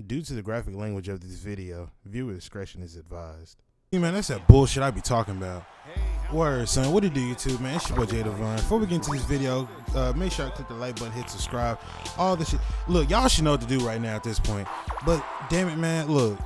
Due to the graphic language of this video, viewer discretion is advised. Hey man, that's that bullshit I be talking about. Word, son. What it do, YouTube, man? It's your boy Jay Devon. Before we get into this video, make sure I click the like button, hit subscribe, all this shit. Look, y'all should know what to do right now at this point. But damn it, man, look.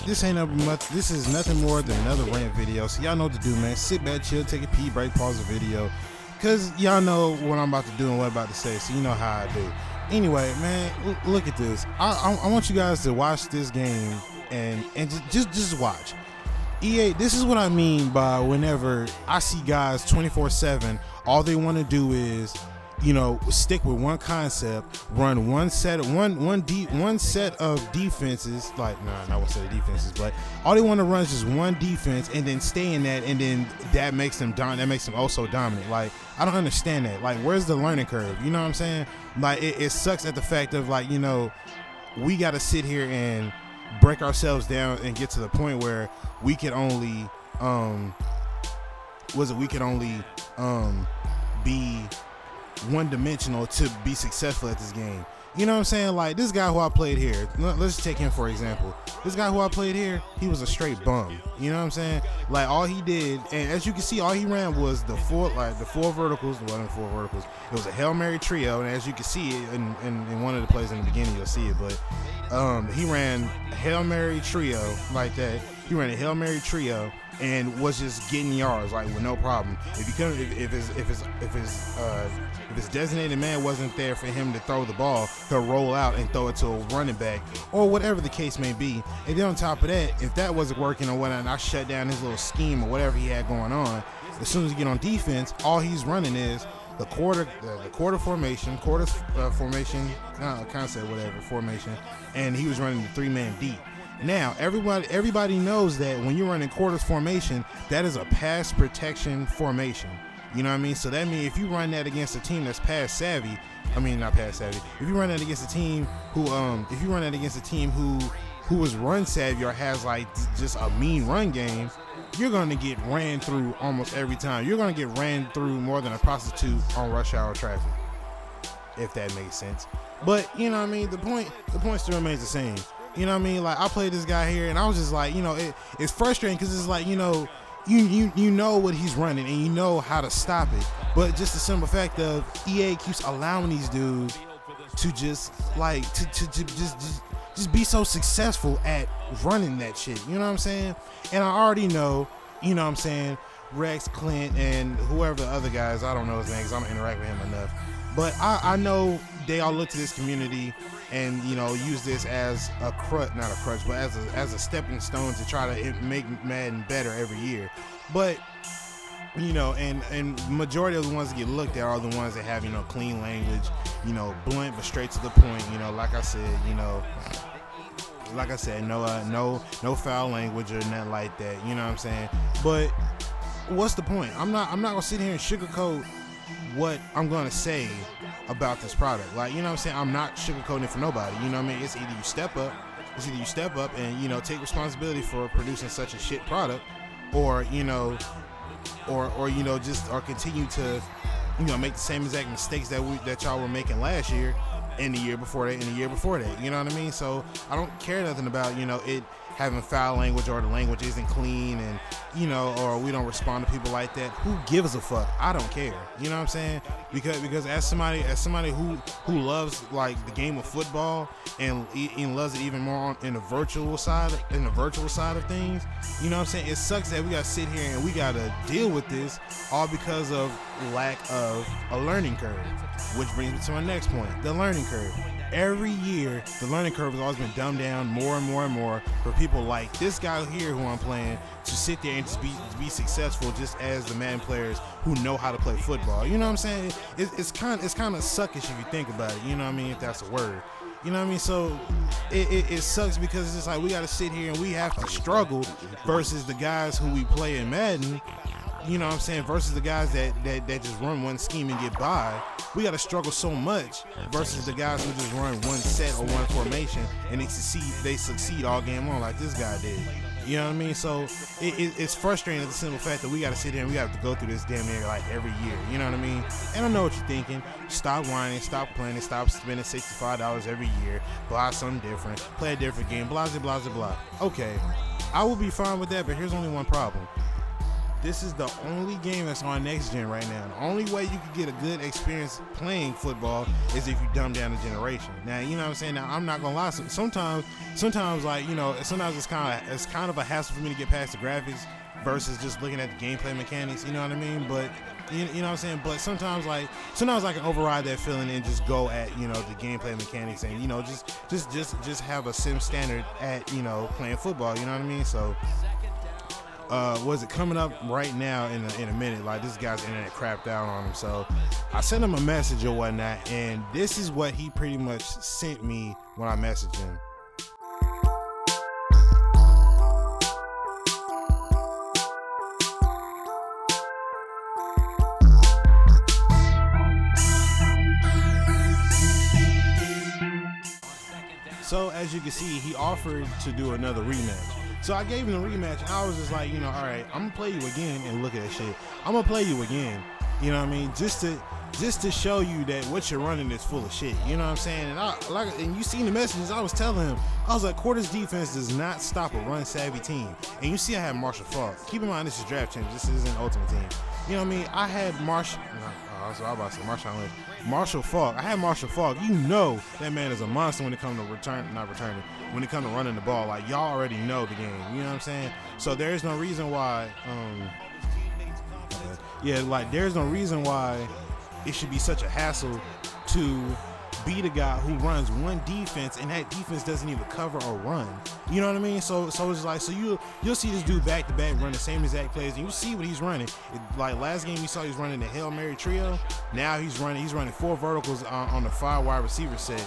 This ain't much. This is nothing more than another rant video. So y'all know what to do, man. Sit back, chill, take a pee break, pause the video, cause y'all know what I'm about to do and what I'm about to say. So you know how I do. Anyway, man, look at this. I want you guys to watch this game and just watch. EA, this is what I mean by whenever I see guys 24/7, all they want to do is, you know, stick with one concept, run one set of defenses. Like, not one set of defenses, but all they want to run is just one defense and then stay in that, and then that makes them also dominant. Like, I don't understand that. Like, where's the learning curve? You know what I'm saying? Like, it sucks at the fact of, like, you know, we got to sit here and break ourselves down and get to the point where we can only be one-dimensional to be successful at this game. You know what I'm saying? Like, this guy who I played here, let's take him for example. This guy who I played here, he was a straight bum. You know what I'm saying? Like, all he did, and as you can see, all he ran was the four verticals. It wasn't four verticals. It was a Hail Mary trio, and as you can see it in one of the plays in the beginning, you'll see it. But he ran Hail Mary trio like that. He ran a Hail Mary trio and was just getting yards like with no problem. If his designated man wasn't there for him to throw the ball, he'll roll out and throw it to a running back or whatever the case may be. And then on top of that, if that wasn't working or whatnot, and I shut down his little scheme or whatever he had going on, as soon as he get on defense, all he's running is the quarter formation, and he was running the 3-man deep. Now, everybody knows that when you're running quarters formation, that is a pass protection formation. You know what I mean? So that means if you run that against a team that's pass savvy, if you run that against a team who is run savvy or has like just a mean run game, you're gonna get ran through almost every time. You're gonna get ran through more than a prostitute on rush hour traffic, if that makes sense. But you know what I mean? The point still remains the same. You know what I mean? Like, I played this guy here, and I was just like, you know, it's frustrating because it's like, you know, you know what he's running and you know how to stop it, but just the simple fact of EA keeps allowing these dudes to just like to just be so successful at running that shit. You know what I'm saying? And I already know, you know what I'm saying, Rex, Clint, and whoever the other guys, I don't know his name because I don't interact with him enough, but I know they all look to this community and, you know, use this as not a crutch, but as a stepping stone to try to make Madden better every year. But, you know, and majority of the ones that get looked at are the ones that have, you know, clean language, you know, blunt but straight to the point. You know, like I said, no foul language or nothing like that. You know what I'm saying? But what's the point? I'm not gonna sit here and sugarcoat what I'm gonna say about this product. Like, you know what I'm saying? I'm not sugarcoating it for nobody. You know what I mean? It's either you step up and, you know, take responsibility for producing such a shit product, or, you know, or continue to, you know, make the same exact mistakes that y'all were making last year and the year before that and the year before that. You know what I mean? So I don't care nothing about, you know, it having foul language or the language isn't clean and, you know, or we don't respond to people like that. Who gives a fuck? I don't care. You know what I'm saying? Because as somebody who loves like the game of football and loves it even more in the virtual side of things, you know what I'm saying? It sucks that we gotta sit here and we gotta deal with this all because of lack of a learning curve. Which brings me to my next point, the learning curve. Every year, the learning curve has always been dumbed down more and more and more for people like this guy here who I'm playing to sit there and just be successful just as the Madden players who know how to play football. You know what I'm saying? It's kind of suckish if you think about it. You know what I mean? If that's a word. You know what I mean? So it sucks because it's just like we got to sit here and we have to struggle versus the guys who we play in Madden. You know what I'm saying? Versus the guys that just run one scheme and get by. We got to struggle so much versus the guys who just run one set or one formation and they succeed all game long like this guy did. You know what I mean? So it's frustrating at the simple fact that we got to sit here and we have to go through this damn near like every year. You know what I mean? And I know what you're thinking. Stop whining, stop complaining, stop spending $65 every year, buy something different, play a different game, blah, blah, blah, blah. Okay, I will be fine with that, but here's only one problem. This is the only game that's on next gen right now. The only way you can get a good experience playing football is if you dumb down the generation. Now, you know what I'm saying? Now, I'm not gonna lie. Sometimes like, you know, sometimes it's kind of a hassle for me to get past the graphics versus just looking at the gameplay mechanics. You know what I mean? But you know what I'm saying? But sometimes I can override that feeling and just go at, you know, the gameplay mechanics and, you know, just have a sim standard at, you know, playing football. You know what I mean? So. Was it coming up right now in a minute? Like, this guy's internet crapped out on him, so I sent him a message or whatnot, and this is what he pretty much sent me when I messaged him. So as you can see, he offered to do another rematch. So I gave him the rematch, and I was just like, you know, all right, I'm gonna play you again, and look at that shit. I'm gonna play you again, you know what I mean? Just to show you that what you're running is full of shit. You know what I'm saying? And you seen the messages I was telling him. I was like, Quarters defense does not stop a run savvy team. And you see, I had Marshall Falk. Keep in mind, this is draft champions. This isn't Ultimate Team. You know what I mean? I had Marshall Falk. I had Marshall Falk. You know that man is a monster when it comes to when it comes to running the ball. Like, y'all already know the game. You know what I'm saying? So there's no reason why, there's no reason why it should be such a hassle to beat a guy who runs one defense and that defense doesn't even cover or run. You know what I mean? So it's like, so you'll see this dude back to back run the same exact plays, and you see what he's running. Like last game, you saw he's running the Hail Mary trio. Now he's running 4 verticals on the 5 wide receiver set,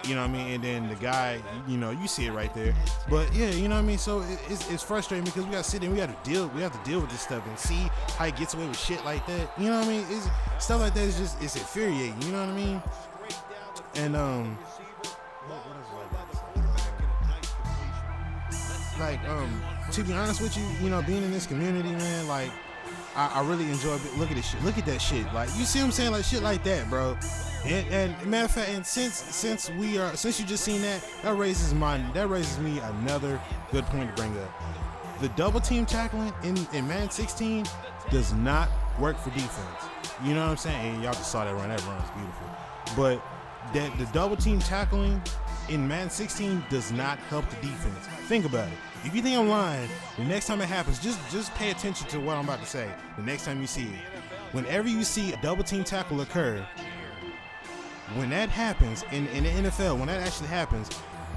You know what I mean? And then the guy, you know, you see it right there. But yeah, you know what I mean? So it's frustrating because we got to sit there and we have to deal with this stuff and see how he gets away with shit like that. You know what I mean? Stuff like that is it's infuriating. You know what I mean? And to be honest with you, you know, being in this community, man, like I really enjoy it. Look at this shit. Look at that shit. Like, you see what I'm saying? Like, shit like that, bro. And matter of fact, and since you just seen that raises me another good point to bring up. The double team tackling in Madden 16 does not work for defense. You know what I'm saying? And y'all just saw that run. That run was beautiful. But that the double team tackling in Madden 16 does not help the defense. Think about it. If you think I'm lying, the next time it happens, just pay attention to what I'm about to say. The next time you see it, whenever you see a double team tackle occur, when that happens in the NFL, when that actually happens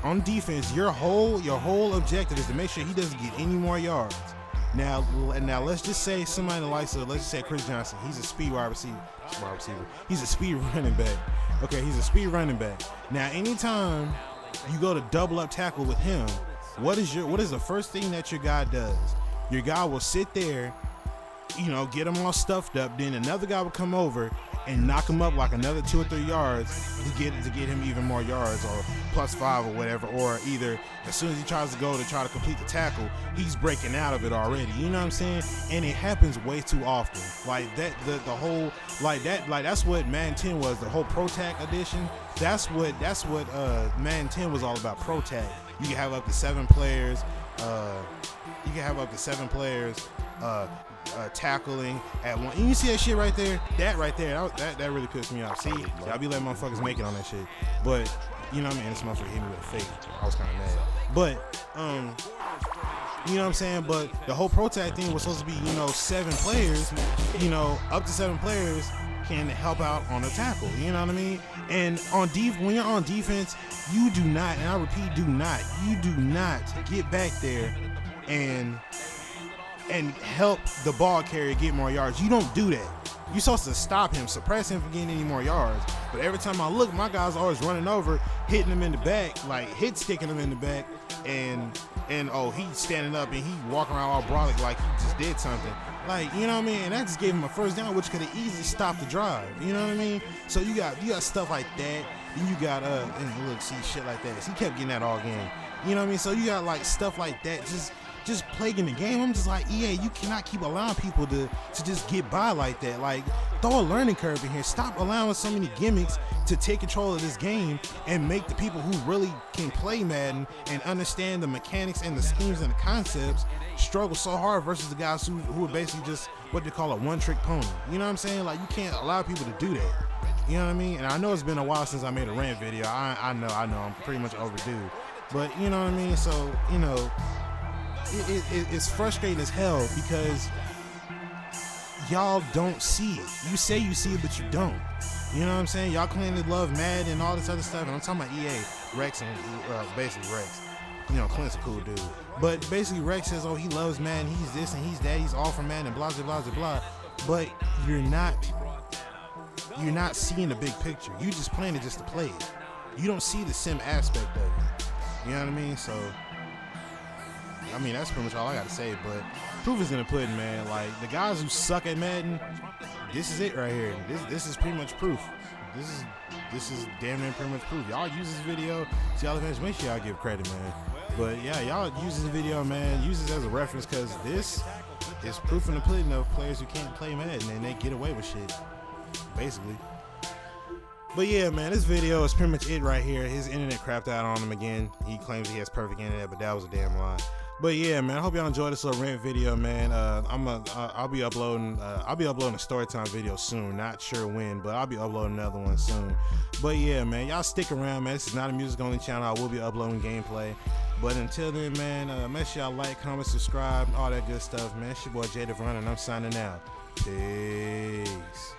on defense, your whole objective is to make sure he doesn't get any more yards. Now let's just say somebody in the likes of, let's just say Chris Johnson. He's a speed wide receiver. He's a speed running back. Okay, he's a speed running back. Now, anytime you go to double up tackle with him, what is the first thing that your guy does? Your guy will sit there, you know, get him all stuffed up. Then another guy will come over and knock him up like another 2 or 3 yards to get him even more yards, or +5 or whatever. Or either as soon as he tries to go to try to complete the tackle, he's breaking out of it already. You know what I'm saying? And it happens way too often. Like that, the whole that's what Madden 10 was. The whole Pro Tack edition. That's what Madden 10 was all about. Pro Tack. You can have up to 7 players. Tackling at one. And you see that shit right there? That that really pissed me off. See, y'all be letting motherfuckers make it on that shit. But you know what I mean? This motherfucker hit me with a fake. I was kind of mad. But you know what I'm saying? But the whole Pro Tag thing was supposed to be, you know, 7 players. You know, up to 7 players can help out on a tackle. You know what I mean? And when you're on defense, you do not, and I repeat, you do not get back there and help the ball carrier get more yards. You don't do that. You're supposed to stop him, suppress him from getting any more yards. But every time I look, my guy's always running over, hitting him in the back, like hit sticking him in the back, and he's standing up and he walking around all brolic like he just did something. Like, you know what I mean? And that just gave him a first down, which could have easily stopped the drive. You know what I mean? So you got stuff like that. Then you got and look, see shit like that. So he kept getting that all game. You know what I mean? So you got like stuff like that just plaguing the game. I'm just like, EA, you cannot keep allowing people to just get by like that. Like, throw a learning curve in here. Stop allowing so many gimmicks to take control of this game and make the people who really can play Madden and understand the mechanics and the schemes and the concepts struggle so hard versus the guys who are basically just what they call a one-trick pony. You know what I'm saying? Like, you can't allow people to do that. You know what I mean? And I know it's been a while since I made a rant video. I know I'm pretty much overdue. But you know what I mean? So, you know, it's frustrating as hell because y'all don't see it. You say you see it, but you don't. You know what I'm saying? Y'all claim to love Madden and all this other stuff, and I'm talking about EA, Rex, and basically Rex. You know, Clint's a cool dude. But basically Rex says, oh, he loves Madden, he's this and he's that, he's all for Madden, and blah, blah, blah, blah. But you're not seeing the big picture. You just playing it just to play it. You don't see the sim aspect of it. You know what I mean? So, I mean, that's pretty much all I got to say, but proof is in the pudding, man. Like, the guys who suck at Madden, this is it right here. This is pretty much proof. This is damn near pretty much proof. Y'all use this video to y'all advantage. Make sure y'all give credit, man. But yeah, y'all use this video, man. Use this as a reference because this is proof in the pudding of players who can't play Madden and they get away with shit, basically. But yeah, man, this video is pretty much it right here. His internet crapped out on him again. He claims he has perfect internet, but that was a damn lie. But yeah, man, I hope y'all enjoyed this little rant video, man. I'll be uploading a storytime video soon. Not sure when, but I'll be uploading another one soon. But yeah, man, y'all stick around, man. This is not a music only channel. I will be uploading gameplay. But until then, man, make sure y'all like, comment, subscribe, all that good stuff, man. It's your boy Jay Devon, and I'm signing out. Peace.